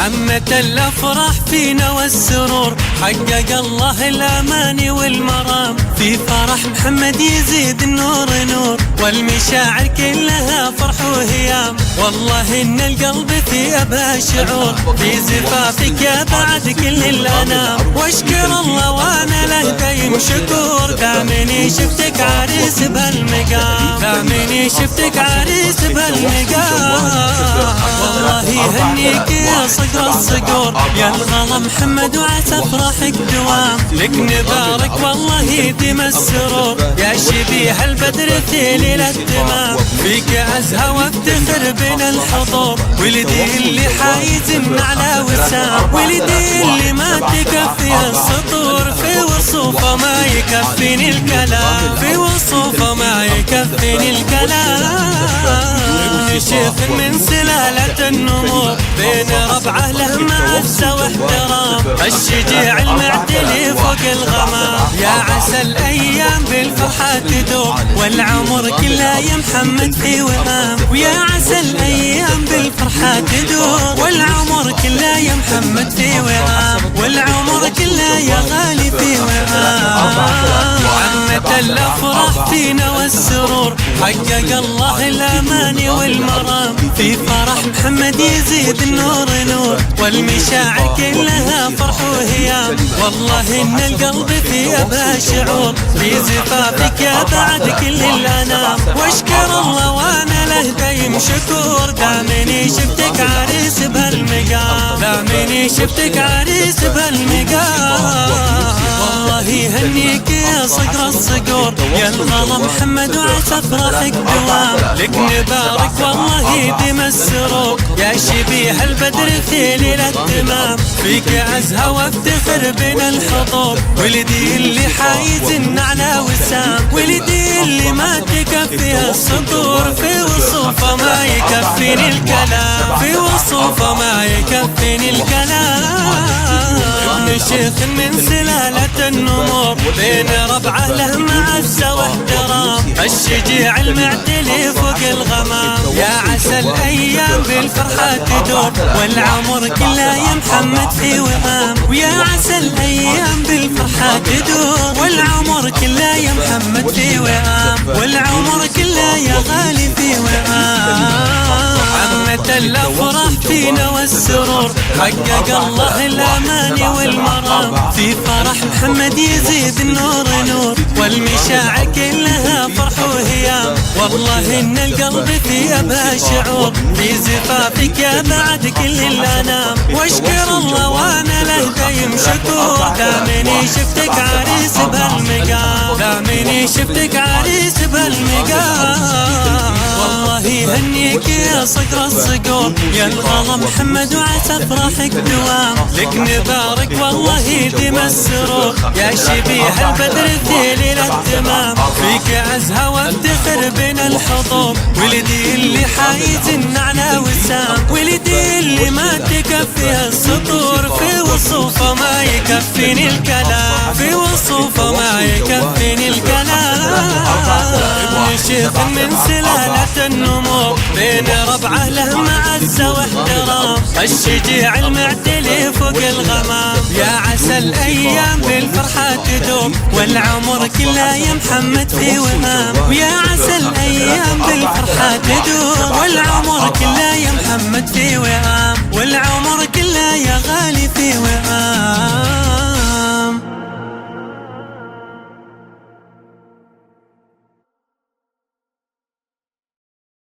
عمت الأفراح فينا والسرور، حقق الله الأماني والمرام، في فرح محمد يزيد النور نور، والمشاعر كلها فرح وهيام، والله إن القلب في أبها شعور، في زفافك يا بعد كل الأنام، واشكر الله وأنا له دايم شكور، دامني شفتك عريس بهالمقام، دامني شفتك عريس بهالمقام، والله يهنيك يا صقر الصقور، يا الغلا محمد وعسى افراحك دوام، لك نبارك والله يديم السرور، يا شبيه البدر في ليلة التمام، فيك ازهى وافتخر بين الحضور، ولدي اللي حايز على وسام، ولدي اللي ما تكفي السطور، في وصوفه ما يكفيني الكلام، في وصوفه ما يكفيني الكلام، شيخ من سلالة النمور، بين ربعه له معزة واحترام، الشجيع المعتلي فوق الغمام، يا عسى الأيام بالفرحة تدور، والعمر كله يا محمد في وهام، ويا عسى الأيام بالفرحة تدور، والعمر كله يا محمد في وهام، والعمر كله يا غالي في وهام، عمت الأفراح فينا والسرور، حقق الله الأماني والمرام، في فرح محمد يزيد النور نور، والمشاعر كلها فرح وهيام، والله إن القلب في أبها شعور، في زفافك يا بعد كل الأنام، واشكر الله وأنا له دايم شكور، دامني شفتك عريس بهالمقام، دامني شفتك عريس بهالمقام، الله يهنيك يا صقر الصقور، يا الغلا محمد وعسى افراحك دوام، لك نبارك والله يديم السرور، يا شبيه البدر في ليلة التمام، فيك ازهى وافتخر بين الحضور، ولدي اللي حايز على وسام، ولدي اللي ما تكفي السطور، في وصوفه ما يكفيني الكلام، في وصوفه ما يكفيني الكلام، شيخ من سلالة النمور، بين ربعه له معزة واحترام، الشجيع المعتلي فوق الغمام، يا عسى الأيام بالفرحة تدور، والعمر كله يا محمد في وهام، ويا عسى الأيام بالفرحة تدور، والعمر كله يا محمد في وهام، والعمر كله يا غالي في وهام، عمت الأفراح فينا والسرور، حقق الله الأماني والمرام، في فرح محمد يزيد النور نور، والمشاعر كلها فرح وهيام، والله إن القلب في أبها شعور، في زفافك يا بعد كل الأنام، واشكر الله وأنا له دايم شكور، دامني شفتك عريس بهالمقام، دامني شفتك عريس بهالمقام، والله يهنيك يا صقر الصقور، يا الغلا محمد وعسى افراحك دوام، لك نبارك والله يديم السرور، يا شبيه البدر في ليلة التمام، فيك ازهى وافتخر بين الحضور، ولدي اللي حايز على وسام، ولدي اللي ما تكفي السطور، في وصوفه ما يكفيني الكلام، في وصوفه ما يكفيني الكلام، شيخ من سلالة النمور، بين ربعه له معزة واحترام، الشجيع المعتلي فوق الغمام، يا عسى الأيام بالفرحة تدوم، والعمر كله يا محمد في وهام، ويا عسى الأيام بالفرحة تدوم، والعمر كله يا محمد في وهام، والعمر كله يا غالي في وهام.